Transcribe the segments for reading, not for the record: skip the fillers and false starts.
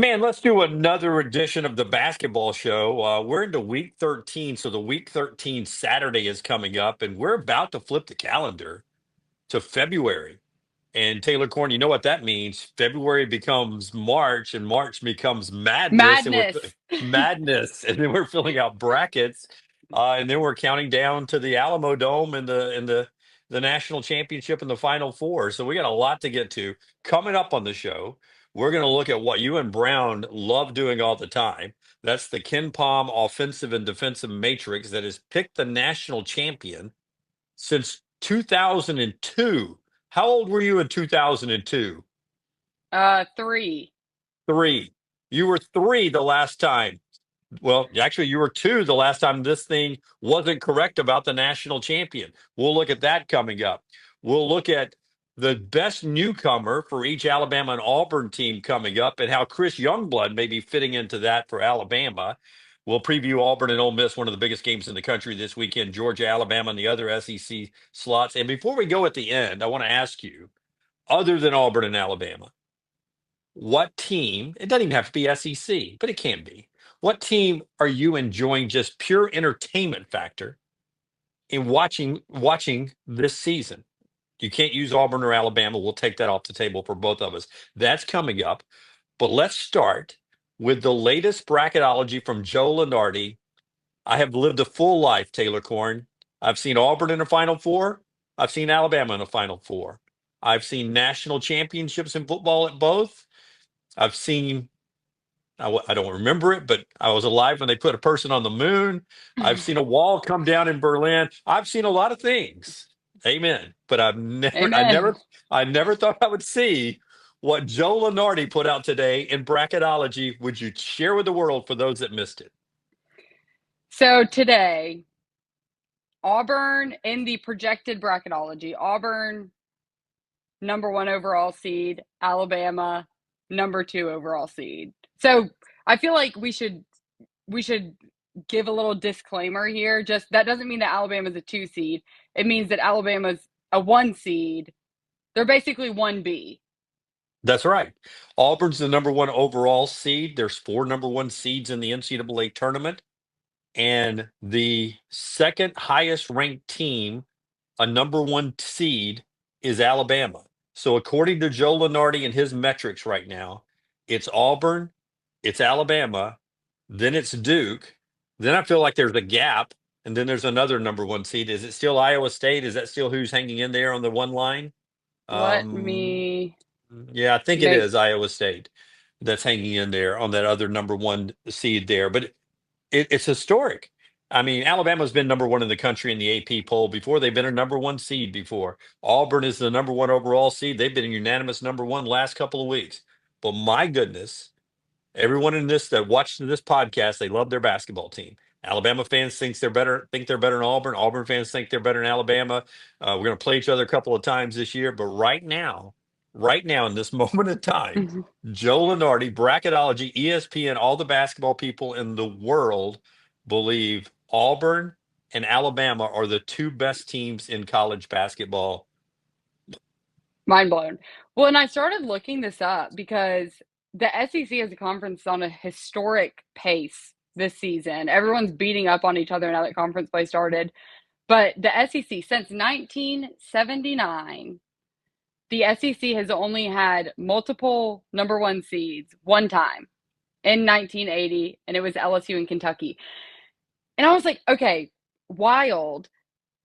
Man, let's do another edition of the basketball show. We're into week 13, so the week 13 Saturday is coming up, and we're about to flip the calendar to February. And Taylor Corn, you know what that means. February becomes March, and March becomes madness, and Madness. madness, and then we're filling out brackets, and then we're counting down to the Alamo Dome and the national championship and the Final Four. So we got a lot to get to coming up on the show. We're going to look at what you and Brown love doing all the time. That's the Ken Palm offensive and defensive matrix that has picked the national champion since 2002. How old were you in 2002? Three. Three. You were three the last time. Well, actually, you were two the last time this thing wasn't correct about the national champion. We'll look at that coming up. We'll look at the best newcomer for each Alabama and Auburn team coming up and how Chris Youngblood may be fitting into that for Alabama. We'll preview Auburn and Ole Miss, one of the biggest games in the country this weekend, Georgia, Alabama, and the other SEC slots. And before we go at the end, I want to ask you, other than Auburn and Alabama, what team, it doesn't even have to be SEC, but it can be. What team are you enjoying just pure entertainment factor in watching this season? You can't use Auburn or Alabama. We'll take that off the table for both of us. That's coming up. But let's start with the latest bracketology from Joe Lunardi. I have lived a full life, Taylor Corn. I've seen Auburn in the Final Four. I've seen Alabama in the Final Four. I've seen national championships in football at both. I've seen I don't remember it, but I was alive when they put a person on the moon. I've seen a wall come down in Berlin. I've seen a lot of things. Amen. But Amen. I never thought I would see what Joe Lunardi put out today in bracketology. Would you share with the world for those that missed it? So today, Auburn in the projected bracketology, Auburn number one overall seed, Alabama number two overall seed. So I feel like we should give a little disclaimer here. Just that doesn't mean that Alabama's a two seed. It means that Alabama's a one seed. They're basically one B. That's right. Auburn's the number one overall seed. There's four number one seeds in the NCAA tournament. And the second highest ranked team, a number one seed, is Alabama. So according to Joe Lunardi and his metrics right now, it's Auburn, it's Alabama, then it's Duke. Then I feel like there's a gap, and then there's another number one seed. Is it still Iowa State? Is that still who's hanging in there on the one line? Let Um, me yeah, I think it make is Iowa State that's hanging in there on that other number one seed there. But it's historic. I mean, Alabama's been number one in the country in the AP poll before. They've been a number one seed before. Auburn is the number one overall seed. They've been a unanimous number one last couple of weeks. But my goodness, everyone in this that watched this podcast, they love their basketball team. Alabama fans think they're better than Auburn. Auburn fans think they're better than Alabama. We're going to play each other a couple of times this year, but right now in this moment of time, Joe Lunardi, Bracketology, ESPN, all the basketball people in the world believe Auburn and Alabama are the two best teams in college basketball. mind blown. Well, and I started looking this up because the SEC as a conference is on a historic pace this season. Everyone's beating up on each other now that conference play started. But the SEC, since 1979, the SEC has only had multiple number one seeds one time in 1980, and it was LSU and Kentucky. And I was like, okay, wild.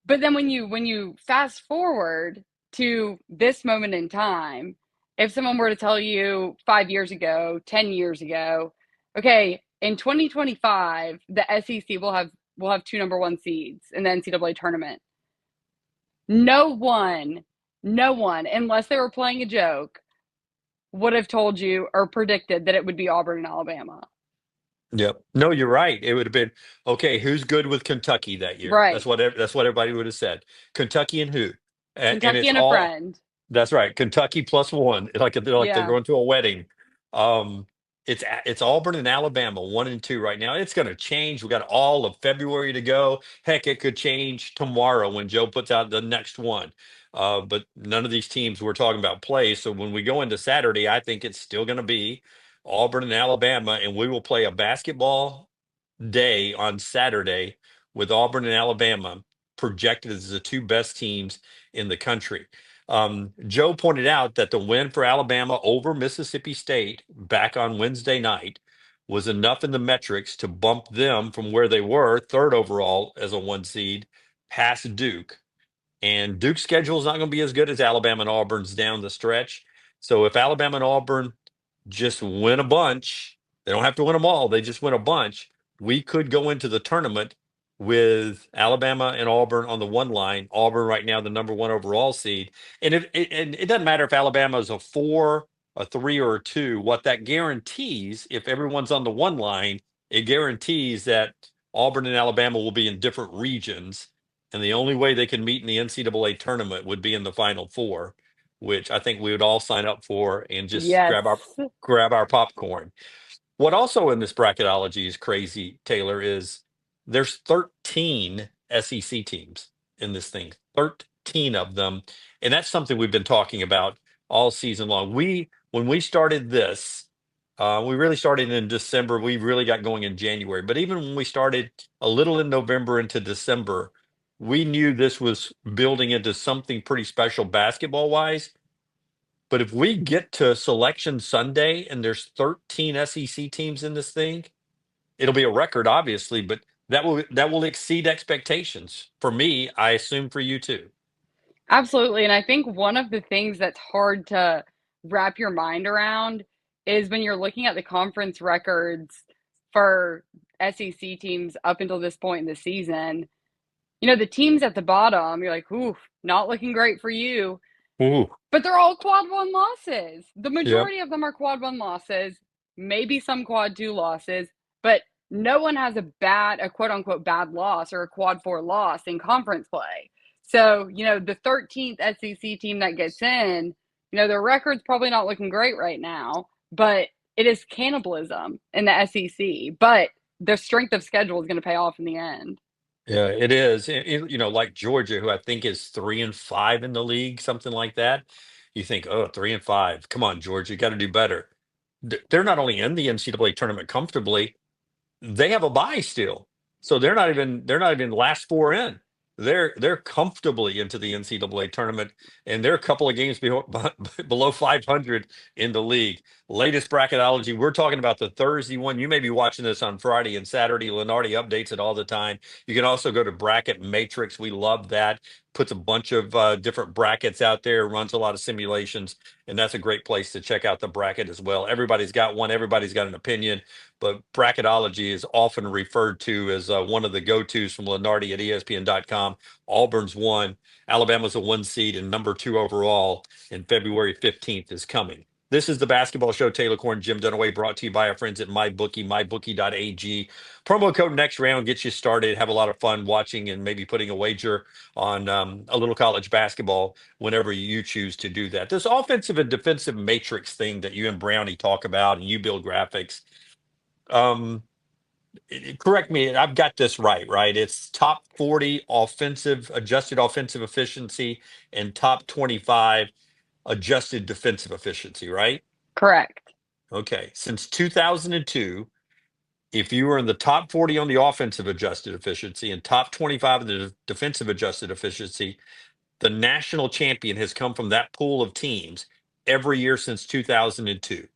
But then when you fast forward to this moment in time, if someone were to tell you 5 years ago, 10 years ago, okay, in 2025, the SEC will have two number one seeds in the NCAA tournament. No one, no one, unless they were playing a joke, would have told you or predicted that it would be Auburn and Alabama. Yep. No, you're right. It would have been okay. Who's good with Kentucky that year? Right. That's what everybody would have said. Kentucky and who? And Kentucky it's and a all friend. that's right. Kentucky plus one. They're Yeah. going to a wedding. Um, it's Auburn and Alabama, one and two right now. It's going to change. We got all of February to go. Heck, it could change tomorrow when Joe puts out the next one. But none of these teams we're talking about play. So when we go into Saturday, I think it's still going to be Auburn and Alabama, and we will play a basketball day on Saturday with Auburn and Alabama projected as the two best teams in the country. Joe pointed out that the win for Alabama over Mississippi State back on Wednesday night was enough in the metrics to bump them from where they were, third overall as a one seed, past Duke. And Duke's schedule is not going to be as good as Alabama and Auburn's down the stretch. So if Alabama and Auburn just win a bunch, they don't have to win them all, they just win a bunch, we could go into the tournament with Alabama and Auburn on the one line. Auburn right now the number one overall seed. And it doesn't matter if Alabama is a 4, a 3, or a 2. What that guarantees, if everyone's on the one line, it guarantees that Auburn and Alabama will be in different regions, and the only way they can meet in the NCAA tournament would be in the Final Four, which I think we would all sign up for and just Yes. grab our popcorn. What also in this bracketology is crazy, Taylor, is there's 13 SEC teams in this thing, 13 of them, and that's something we've been talking about all season long. When we started this, we really started in December. We really got going in January, but even when we started a little in November into December, we knew this was building into something pretty special basketball wise. But if we get to Selection Sunday and there's 13 SEC teams in this thing, it'll be a record, obviously, but that will exceed expectations for me. I assume for you too. Absolutely. And I think one of the things that's hard to wrap your mind around is when you're looking at the conference records for SEC teams up until this point in the season, the teams at the bottom, you're like, ooh, not looking great for you. Ooh, But they're all quad one losses. The yep. majority of them are quad one losses, maybe some quad two losses, but no one has a quote unquote bad loss or a quad four loss in conference play. So, the 13th SEC team that gets in, their record's probably not looking great right now, but it is cannibalism in the SEC. But the strength of schedule is going to pay off in the end. Yeah, it is. Like Georgia, who I think is 3-5 in the league, something like that. You think, oh, 3-5. Come on, Georgia, you got to do better. They're not only in the NCAA tournament comfortably, they have a bye still, so they're not even last four in. They're comfortably into the NCAA tournament, and they're a couple of games below 500 in the league. Latest bracketology. We're talking about the Thursday one. You may be watching this on Friday and Saturday. Lunardi updates it all the time. You can also go to Bracket Matrix. We love that. Puts a bunch of different brackets out there. Runs a lot of simulations, and that's a great place to check out the bracket as well. Everybody's got one. Everybody's got an opinion, but bracketology is often referred to as one of the go-tos from Lunardi at ESPN.com. Auburn's one, Alabama's a one seed and number 2 overall, and February 15th is coming. This is the Basketball Show. Taylor Corn, Jim Dunaway, brought to you by our friends at MyBookie, mybookie.ag. Promo code next round gets you started. Have a lot of fun watching and maybe putting a wager on a little college basketball whenever you choose to do that. This offensive and defensive matrix thing that you and Brownie talk about and you build graphics. um Correct me, I've got this right? It's top 40 offensive adjusted offensive efficiency and top 25 adjusted defensive efficiency, right? Correct. Okay, since 2002, if you were in the top 40 on the offensive adjusted efficiency and top 25 of the defensive adjusted efficiency, the national champion has come from that pool of teams every year since 2002.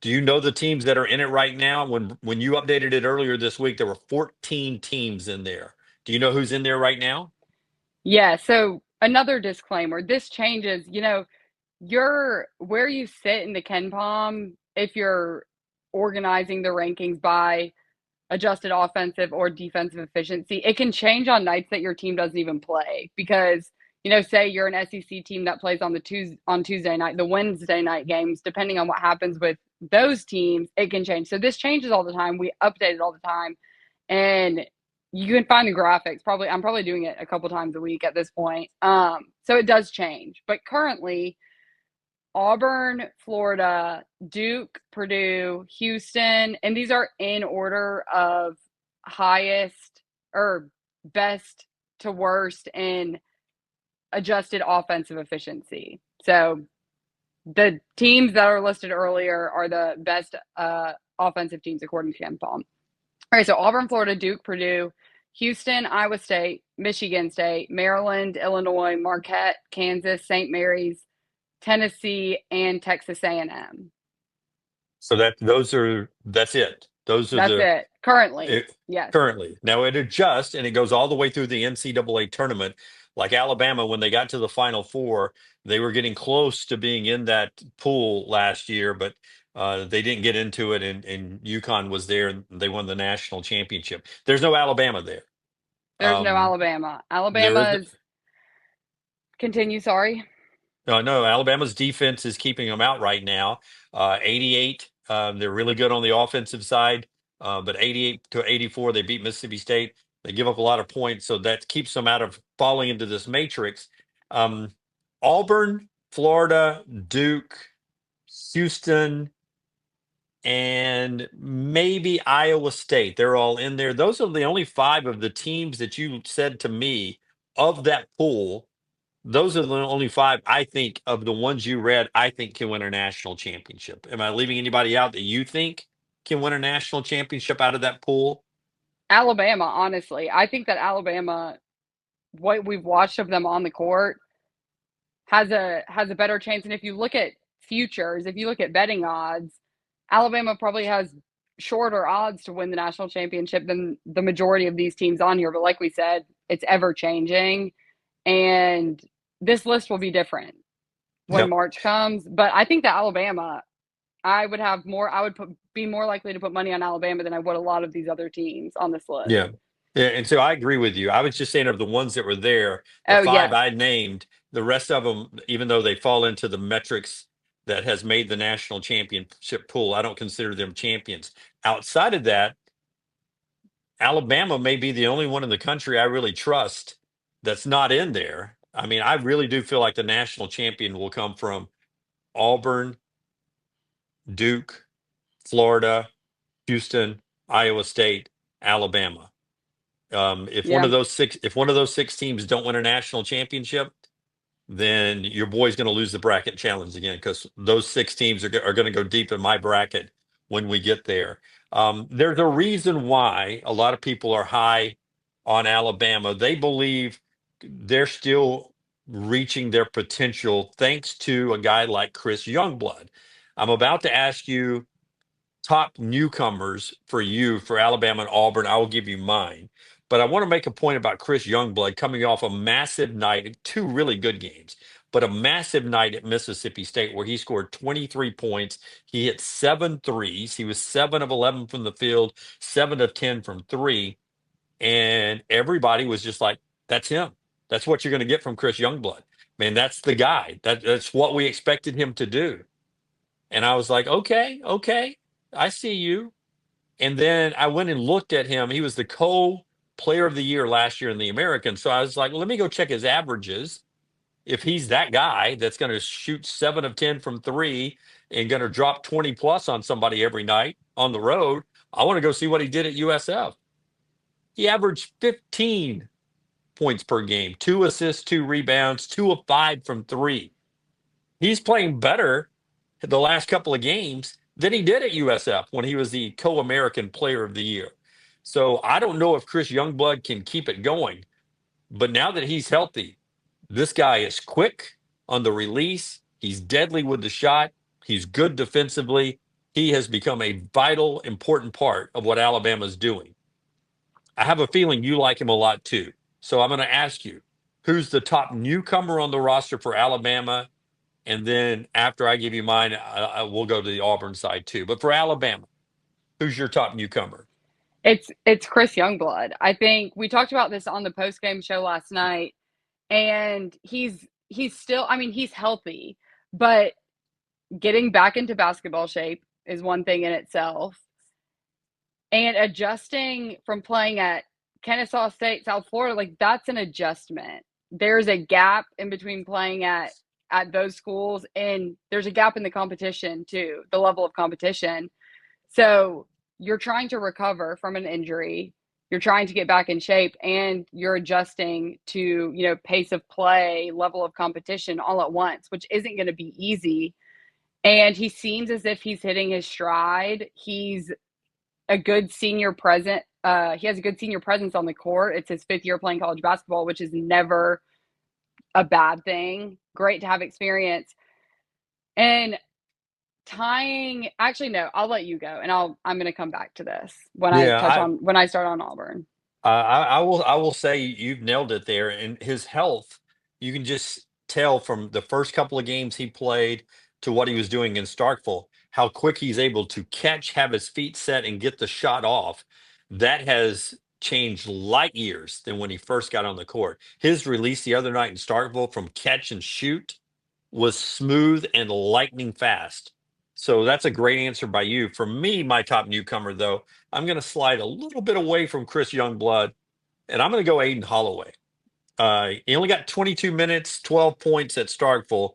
Do you know the teams that are in it right now? When you updated it earlier this week, there were 14 teams in there. Do you know who's in there right now? Yeah. So another disclaimer, this changes, your where you sit in the Kenpom, if you're organizing the rankings by adjusted offensive or defensive efficiency, it can change on nights that your team doesn't even play because, say you're an SEC team that plays on Tuesday night, the Wednesday night games, depending on what happens with those teams, it can change. So this changes all the time. We update it all the time. And you can find the graphics. I'm probably doing it a couple times a week at this point. So it does change. But currently, Auburn, Florida, Duke, Purdue, Houston, and these are in order of highest or best to worst in adjusted offensive efficiency. So the teams that are listed earlier are the best offensive teams according to KenPom. All right, so Auburn, Florida, Duke, Purdue, Houston, Iowa State, Michigan State, Maryland, Illinois, Marquette, Kansas, St. Mary's, Tennessee, and Texas A&M. So that's it. Those are That's the it. Currently, it, yes. currently. Now it adjusts and it goes all the way through the NCAA tournament. Like Alabama, when they got to the Final Four, they were getting close to being in that pool last year, but they didn't get into it. And UConn was there, and they won the national championship. There's no Alabama there. There's no Um, Alabama. there is. Alabama's continue, sorry. No, Alabama's defense is keeping them out right now. 88. They're really good on the offensive side, but 88 to 84, they beat Mississippi State. They give up a lot of points, so that keeps them out of falling into this matrix. Um, Auburn, Florida, Duke, Houston, and maybe Iowa State. They're all in there. Those are the only five of the teams that you said to me of that pool. Those are the only five I think of the ones you read, I think can win a national championship. Am I leaving anybody out that you think can win a national championship out of that pool? Alabama, honestly. I think that Alabama, what we've watched of them on the court, has a better chance. And if you look at futures, if you look at betting odds, Alabama probably has shorter odds to win the national championship than the majority of these teams on here. But like we said, it's ever changing. And this list will be different when Yep. March comes. But I think that Alabama, I would be more likely to put money on Alabama than I would a lot of these other teams on this list. Yeah. Yeah. And so I agree with you. I was just saying of the ones that were there, the Oh, five yes. I named, the rest of them, even though they fall into the metrics that has made the national championship pool, I don't consider them champions. Outside of that, Alabama may be the only one in the country I really trust that's not in there. I mean, I really do feel like the national champion will come from Auburn, Duke, Florida, Houston, Iowa State, Alabama. Yeah. If one of those six teams don't win a national championship, then your boy's going to lose the bracket challenge again because those six teams are going to go deep in my bracket when we get there. There's a reason why a lot of people are high on Alabama. They believe they're still reaching their potential thanks to a guy like Chris Youngblood. I'm about to ask you top newcomers for you for Alabama and Auburn. I will give you mine. But I want to make a point about Chris Youngblood coming off a massive night, two really good games, but a massive night at Mississippi State where he scored 23 points. He hit 7 threes. He was 7 of 11 from the field, 7 of 10 from three. And everybody was just like, that's him. That's what you're going to get from Chris Youngblood. Man, that's the guy. That's what we expected him to do. And I was like, okay, I see you. And then I went and looked at him. He was the co-player of the year last year in the American. So I was like, let me go check his averages. If he's that guy that's going to shoot 7 of 10 from three and going to drop 20 plus on somebody every night on the road, I want to go see what he did at USF. He averaged 15 points per game, 2 assists, 2 rebounds, 2 of 5 from three. He's playing better the last couple of games than he did at USF when he was the co-American player of the year. So I don't know if Chris Youngblood can keep it going, but now that he's healthy, this guy is quick on the release. He's deadly with the shot. He's good defensively. He has become a vital, important part of what Alabama's doing. I have a feeling you like him a lot too. So I'm going to ask you, who's the top newcomer on the roster for Alabama? And then after I give you mine, I will go to the Auburn side too. But for Alabama, who's your top newcomer? It's Chris Youngblood. I think we talked about this on the post game show last night, and he's still, I mean, he's healthy, but getting back into basketball shape is one thing in itself. And adjusting from playing at Kennesaw State, South Florida, like that's an adjustment. There's a gap in between playing at those schools, and there's a gap in the competition too, the level of competition. So you're trying to recover from an injury, you're trying to get back in shape, and you're adjusting to, pace of play, level of competition all at once, which isn't going to be easy. And he seems as if he's hitting his stride. He's a good senior present. He has a good senior presence on the court. It's his 5th year playing college basketball, which is never a bad thing. Great to have experience. And tying, actually, no, I'll let you go, and I'm going to come back to this Yeah, when I start on Auburn. I will say you've nailed it there. And his health, you can just tell from the first couple of games he played to what he was doing in Starkville, how quick he's able to catch, have his feet set, and get the shot off. That has changed light years than when he first got on the court. His release the other night in Starkville from catch and shoot was smooth and lightning fast. So that's a great answer by you. For me, my top newcomer, though, I'm going to slide a little bit away from Chris Youngblood, and I'm going to go Aden Holloway. He only got 22 minutes, 12 points at Starkville.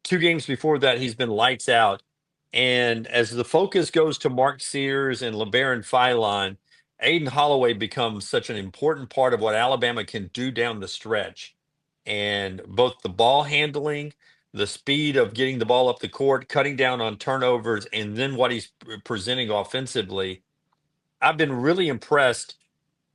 2 games before that, he's been lights out. And as the focus goes to Mark Sears and LeBaron Philon, Aden Holloway becomes such an important part of what Alabama can do down the stretch. And both the ball handling, the speed of getting the ball up the court, cutting down on turnovers, and then what he's presenting offensively, I've been really impressed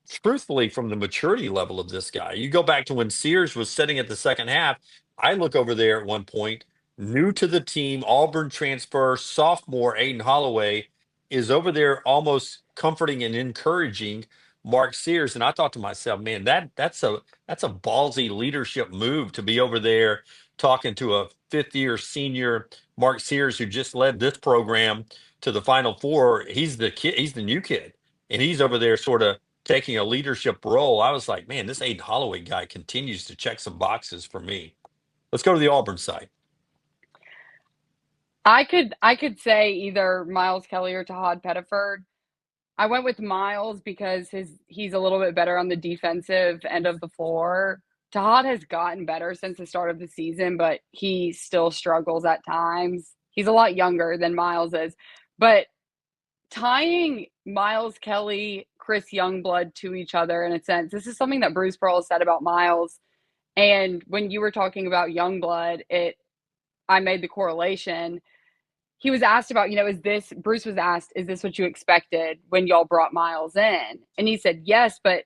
truthfully from the maturity level of this guy. You go back to when Sears was sitting at the second half. I look over there at one point, new to the team, Auburn transfer, sophomore Aden Holloway is over there almost comforting and encouraging Mark Sears. And I thought to myself, man, that's a ballsy leadership move to be over there talking to a 5th year senior Mark Sears who just led this program to the Final Four. He's the kid, he's the new kid. And he's over there sort of taking a leadership role. I was like, man, this Aden Holloway guy continues to check some boxes for me. Let's go to the Auburn side. I could say either Miles Kelly or Tahad Pettiford. I went with Miles because he's a little bit better on the defensive end of the floor. Tahad has gotten better since the start of the season, but he still struggles at times. He's a lot younger than Miles is. But tying Miles Kelly, Chris Youngblood to each other in a sense, this is something that Bruce Pearl said about Miles. And when you were talking about Youngblood, I made the correlation. He was asked about, Bruce was asked, is this what you expected when y'all brought Miles in? And he said, yes, but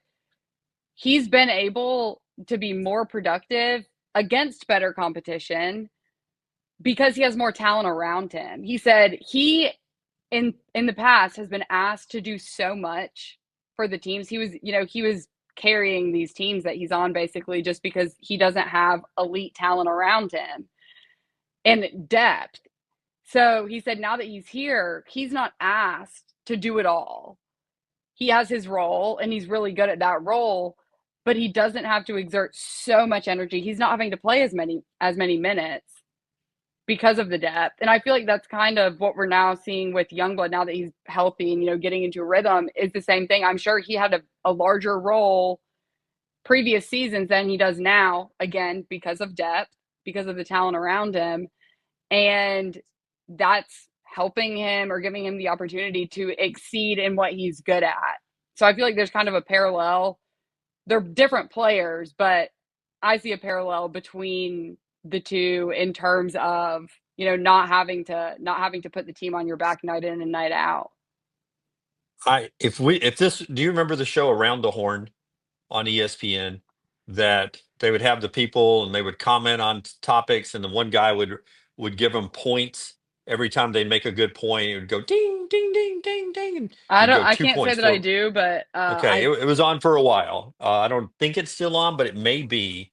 he's been able to be more productive against better competition because he has more talent around him. He said he in the past has been asked to do so much for the teams. He was carrying these teams that he's on basically just because he doesn't have elite talent around him and depth. So he said now that he's here, he's not asked to do it all. He has his role and he's really good at that role, but he doesn't have to exert so much energy. He's not having to play as many minutes because of the depth. And I feel like that's kind of what we're now seeing with Youngblood now that he's healthy and getting into a rhythm is the same thing. I'm sure he had a larger role previous seasons than he does now, again, because of depth, because of the talent around him. And that's helping him or giving him the opportunity to exceed in what he's good at. So I feel like there's kind of a parallel. They're different players, but I see a parallel between the two in terms of, not having to put the team on your back night in and night out. Do you remember the show Around the Horn on ESPN that they would have the people and they would comment on topics and the one guy would give them points every time they make a good point. It would go ding, ding, ding, ding, ding, and I you'd don't. go I two can't say points that I for. do, but Okay, I. it was on for a while. I don't think it's still on, but it may be.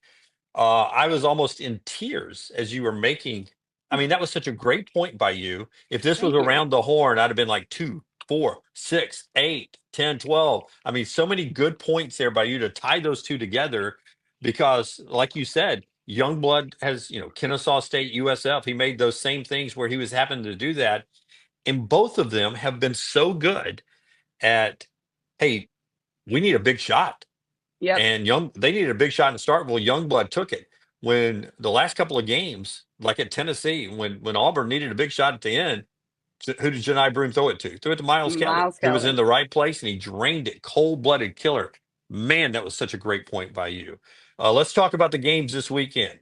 I was almost in tears as you were making. I mean, that was such a great point by you. If this was Thank you. around the horn, I'd have been like 2, 4, 6, 8, 10, 12. I mean, so many good points there by you to tie those two together because, like you said, Youngblood has, Kennesaw State, USF. He made those same things where he was having to do that. And both of them have been so good at, hey, we need a big shot. Yep. And they needed a big shot in Starkville. Youngblood took it. When the last couple of games, like at Tennessee, when Auburn needed a big shot at the end, who did Janai Broome throw it to? Threw it to Miles Kelly, Miles who was in Kelly. the right place, and he drained it. Cold-blooded killer. Man, that was such a great point by you. Let's talk about the games this weekend.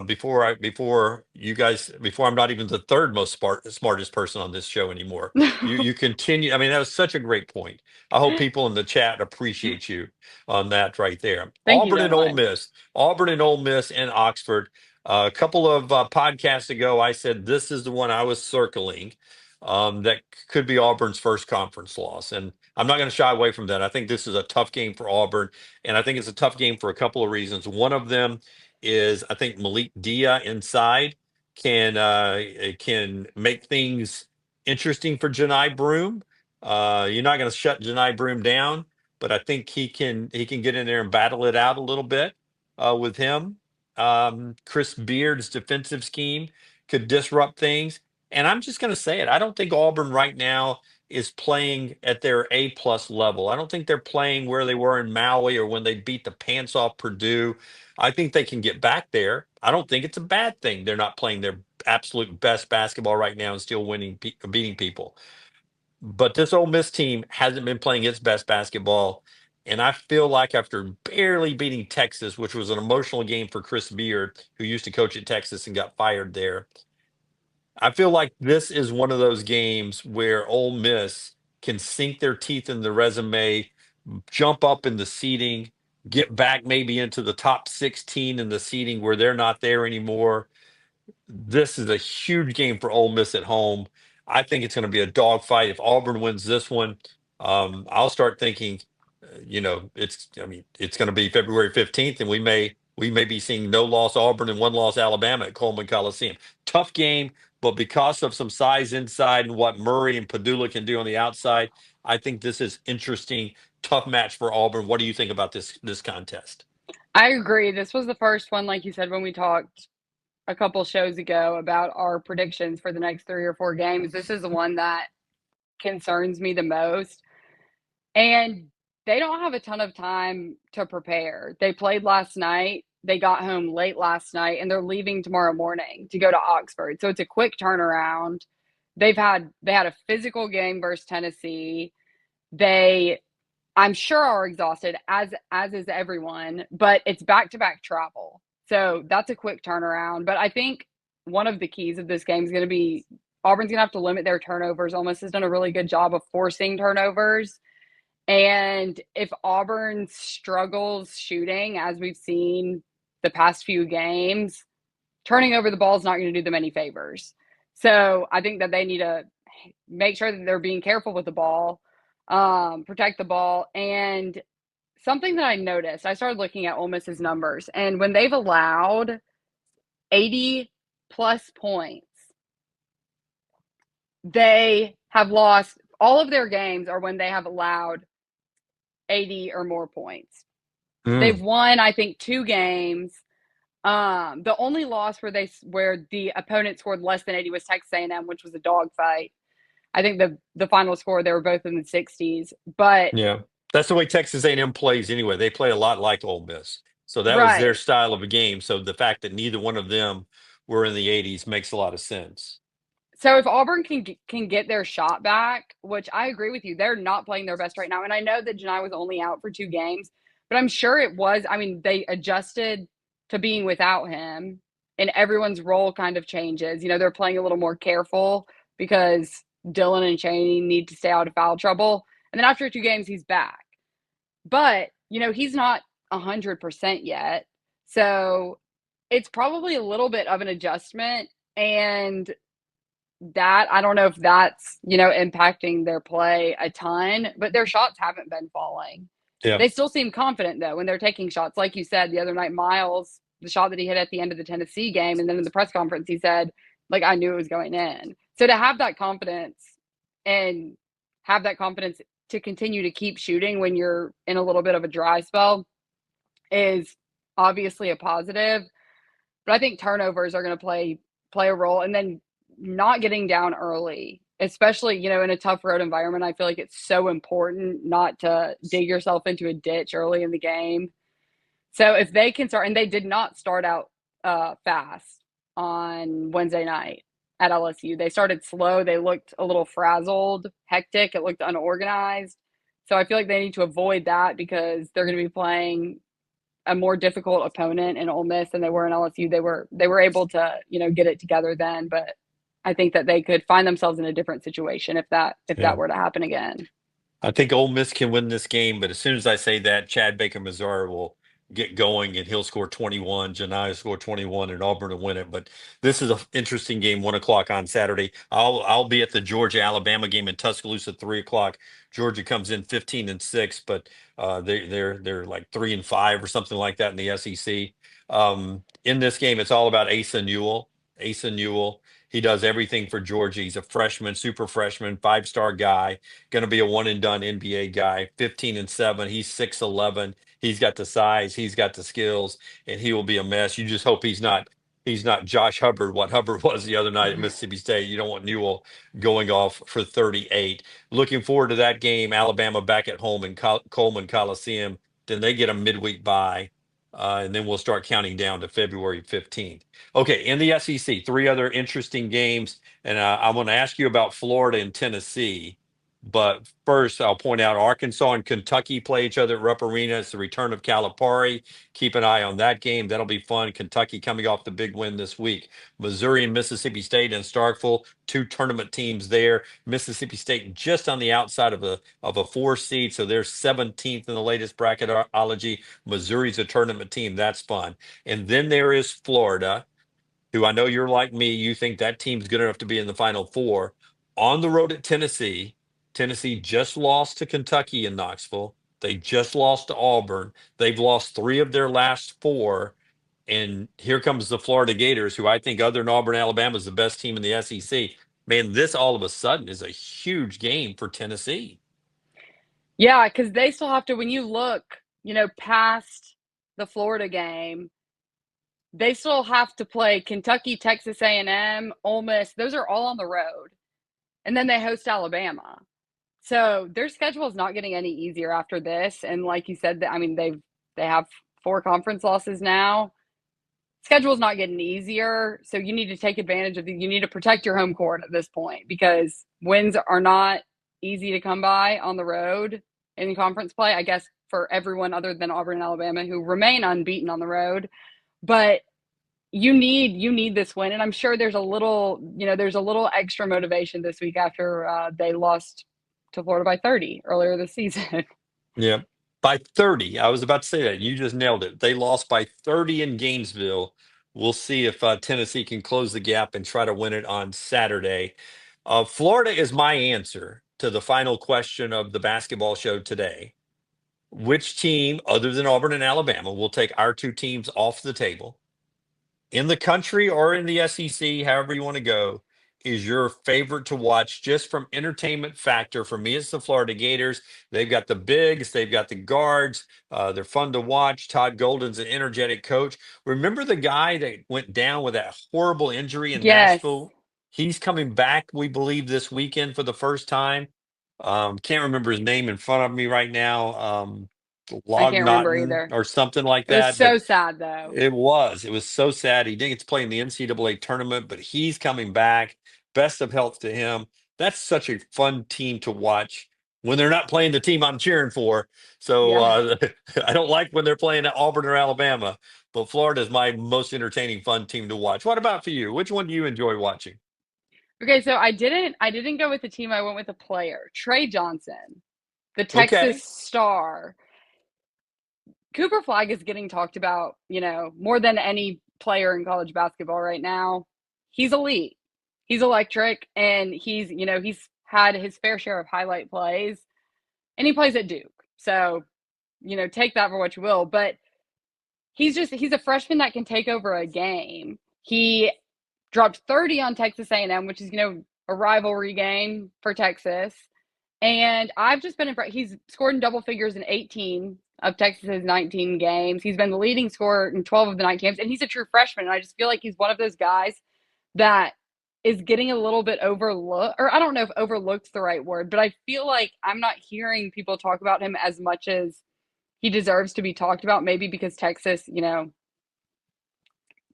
before you guys, before I'm not even the third most smartest person on this show anymore. You continue. I mean, that was such a great point. I hope people in the chat appreciate you on that right there. Thank you so much. Auburn and Ole Miss, and Oxford. A couple of podcasts ago, I said this is the one I was circling. That could be Auburn's first conference loss, and I'm not going to shy away from that. I think this is a tough game for Auburn, and I think it's a tough game for a couple of reasons. One of them is I think Malik Dia inside can make things interesting for Janai Broom. You're not going to shut Janai Broom down, but I think he can get in there and battle it out a little bit with him. Chris Beard's defensive scheme could disrupt things, and I'm just going to say it. I don't think Auburn right now is playing at their A+ level. I don't think they're playing where they were in Maui or when they beat the pants off Purdue. I think they can get back there. I don't think it's a bad thing. They're not playing their absolute best basketball right now and still beating people. But this Ole Miss team hasn't been playing its best basketball. And I feel like after barely beating Texas, which was an emotional game for Chris Beard, who used to coach at Texas and got fired there, I feel like this is one of those games where Ole Miss can sink their teeth in the resume, jump up in the seeding, get back maybe into the top 16 in the seeding where they're not there anymore. This is a huge game for Ole Miss at home. I think it's going to be a dogfight. If Auburn wins this one, I'll start thinking, I mean, it's going to be February 15th, and we may be seeing no loss Auburn and one loss Alabama at Coleman Coliseum. Tough game, but because of some size inside and what Murray and Padula can do on the outside, I think this is interesting. Tough match for Auburn. What do you think about this contest? I agree. This was the first one, like you said, when we talked a couple shows ago about our predictions for the next 3 or 4 games. This is the one that concerns me the most. And they don't have a ton of time to prepare. They played last night. They got home late last night, and they're leaving tomorrow morning to go to Oxford. So it's a quick turnaround. They had a physical game versus Tennessee. They, I'm sure, are exhausted, as is everyone, but it's back-to-back travel. So that's a quick turnaround. But I think one of the keys of this game is going to be Auburn's going to have to limit their turnovers. Ole Miss has done a really good job of forcing turnovers. And if Auburn struggles shooting, as we've seen the past few games, turning over the ball is not going to do them any favors. So I think that they need to make sure that they're being careful with the ball, protect the ball. And something that I noticed, I started looking at Ole Miss's numbers, and when they've allowed 80 plus points, they have lost all of their games are when they have allowed 80 or more points. They've won, I think, 2 games. The only loss where the opponent scored less than 80 was Texas A&M, which was a dogfight. I think the final score, they were both in the 60s. But Yeah, that's the way Texas A&M plays anyway. They play a lot like Ole Miss, so that was their right. style of a game. So the fact that neither one of them were in the 80s makes a lot of sense. So if Auburn can get their shot back, which I agree with you, they're not playing their best right now. And I know that Janai was only out for 2 games, but I'm sure it was. I mean, they adjusted to being without him, and everyone's role kind of changes. They're playing a little more careful because Dylan and Chaney need to stay out of foul trouble. And then after 2 games, he's back. But, he's not 100% yet. So it's probably a little bit of an adjustment. And that I don't know if that's, impacting their play a ton, but their shots haven't been falling. Yeah. They still seem confident though when they're taking shots. Like you said the other night, Miles, the shot that he hit at the end of the Tennessee game, and then in the press conference he said, like, I knew it was going in. So to have that confidence and have that confidence to continue to keep shooting when you're in a little bit of a dry spell is obviously a positive. But I think turnovers are going to play a role, and then not getting down early, especially, in a tough road environment. I feel like it's so important not to dig yourself into a ditch early in the game. So if they can start, and they did not start out fast on Wednesday night at LSU. They started slow. They looked a little frazzled, hectic. It looked unorganized. So I feel like they need to avoid that because they're going to be playing a more difficult opponent in Ole Miss than they were in LSU. They were able to, get it together then, but I think that they could find themselves in a different situation if that Yeah. were to happen again. I think Ole Miss can win this game, but as soon as I say that, Chad Baker Missouri will get going and he'll score 21. Janai will score 21 and Auburn will win it. But this is an interesting game, 1 o'clock on Saturday. I'll be at the Georgia Alabama game in Tuscaloosa, 3 o'clock. Georgia comes in 15-6, but they're like 3-5 or something like that in the SEC. In this game, it's all about Asa Newell. Asa Newell. He does everything for Georgia. He's a freshman, super freshman, 5-star guy, going to be a one and done NBA guy, 15-7. He's 6'11". He's got the size, he's got the skills, and he will be a mess. You just hope he's not Josh Hubbard, what Hubbard was the other night at Mississippi State. You don't want Newell going off for 38. Looking forward to that game. Alabama back at home in Coleman Coliseum. Then they get a midweek bye. And then we'll start counting down to February 15th. Okay, in the SEC, three other interesting games. And I want to ask you about Florida and Tennessee. But first, I'll point out Arkansas and Kentucky play each other at Rupp Arena. It's the return of Calipari. Keep an eye on that game. That'll be fun. Kentucky coming off the big win this week. Missouri and Mississippi State in Starkville, two tournament teams there. Mississippi State just on the outside of a 4 seed, so they're 17th in the latest bracketology. Missouri's a tournament team. That's fun. And then there is Florida, who I know you're like me. You think that team's good enough to be in the Final Four. On the road at Tennessee. Tennessee just lost to Kentucky in Knoxville. They just lost to Auburn. They've lost three of their last four. And here comes the Florida Gators, who I think, other than Auburn, Alabama, is the best team in the SEC. Man, this all of a sudden is a huge game for Tennessee. Yeah, because they still have to, when you look, past the Florida game, they still have to play Kentucky, Texas A&M, Ole Miss. Those are all on the road. And then they host Alabama. So their schedule is not getting any easier after this. And like you said, I mean, they have 4 conference losses now. Schedule's not getting easier. So you need to take advantage of you need to protect your home court at this point, because wins are not easy to come by on the road in conference play, I guess, for everyone other than Auburn and Alabama, who remain unbeaten on the road. But you need this win, and I'm sure there's a little extra motivation this week after they lost to Florida by 30 earlier this season. Yeah. By 30. I was about to say that. You just nailed it. They lost by 30 in Gainesville. We'll see if Tennessee can close the gap and try to win it on Saturday. Florida is my answer to the final question of the basketball show today. Which team, other than Auburn and Alabama, will take our two teams off the table in the country or in the SEC, however you want to go, is your favorite to watch just from entertainment factor? For me, it's the Florida Gators. They've got the bigs, they've got the guards. They're fun to watch. Todd Golden's an energetic coach. Remember the guy that went down with that horrible injury in Yes, Nashville? He's coming back, we believe, this weekend for the first time. Can't remember his name in front of me right now. I can't remember Lognaughton either. or something like It was that. But so sad though. it was so sad. He didn't get to play in the NCAA tournament, but he's coming back. Best of health to him. That's such a fun team to watch when they're not playing the team I'm cheering for. So Yeah. I don't like when they're playing at Auburn or Alabama, but Florida is my most entertaining, fun team to watch. What about for you? Which one do you enjoy watching? Okay, so I didn't go with the team. I went with a player, Trey Johnson, the Texas Okay. star. Cooper Flag is getting talked about, more than any player in college basketball right now. He's elite. He's electric, and he's had his fair share of highlight plays, and he plays at Duke. So, take that for what you will. But he's a freshman that can take over a game. He dropped 30 on Texas A&M, which is, a rivalry game for Texas. And I've just been impressed. He's scored in double figures in 18 of Texas's 19 games. He's been the leading scorer in 12 of the 19 games, and he's a true freshman. And I just feel like he's one of those guys that is getting a little bit overlooked, or I don't know if overlooked's the right word, but I feel like I'm not hearing people talk about him as much as he deserves to be talked about. Maybe because Texas,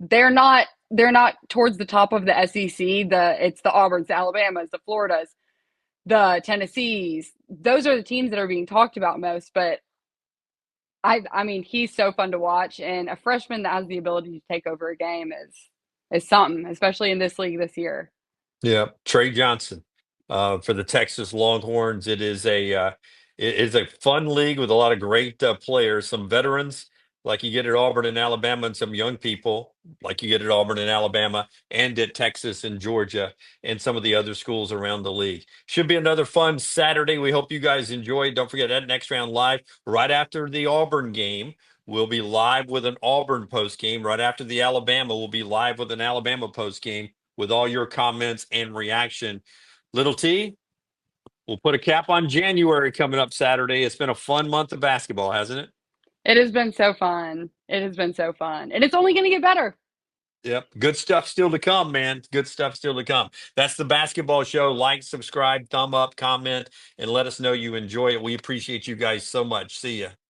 they're not towards the top of the SEC. It's the Auburns, the Alabamas, the Floridas, the Tennessees. Those are the teams that are being talked about most. But I mean, he's so fun to watch, and a freshman that has the ability to take over a game is something, especially in this league this year. Yeah, Trey Johnson for the Texas Longhorns. It is a fun league with a lot of great players, some veterans like you get at Auburn and Alabama, and some young people like you get at Auburn and Alabama, and at Texas and Georgia, and some of the other schools around the league. Should be another fun Saturday. We hope you guys enjoy. Don't forget that next round live right after the Auburn game. We'll be live with an Auburn post game. Right after the Alabama, we'll be live with an Alabama post game with all your comments and reaction. Little T, we'll put a cap on January coming up Saturday. It's been a fun month of basketball, hasn't it? It has been so fun. It has been so fun, and it's only going to get better. Yep. Good stuff still to come, man. Good stuff still to come. That's the basketball show. Like, subscribe, thumb up, comment, and let us know you enjoy it. We appreciate you guys so much. See ya.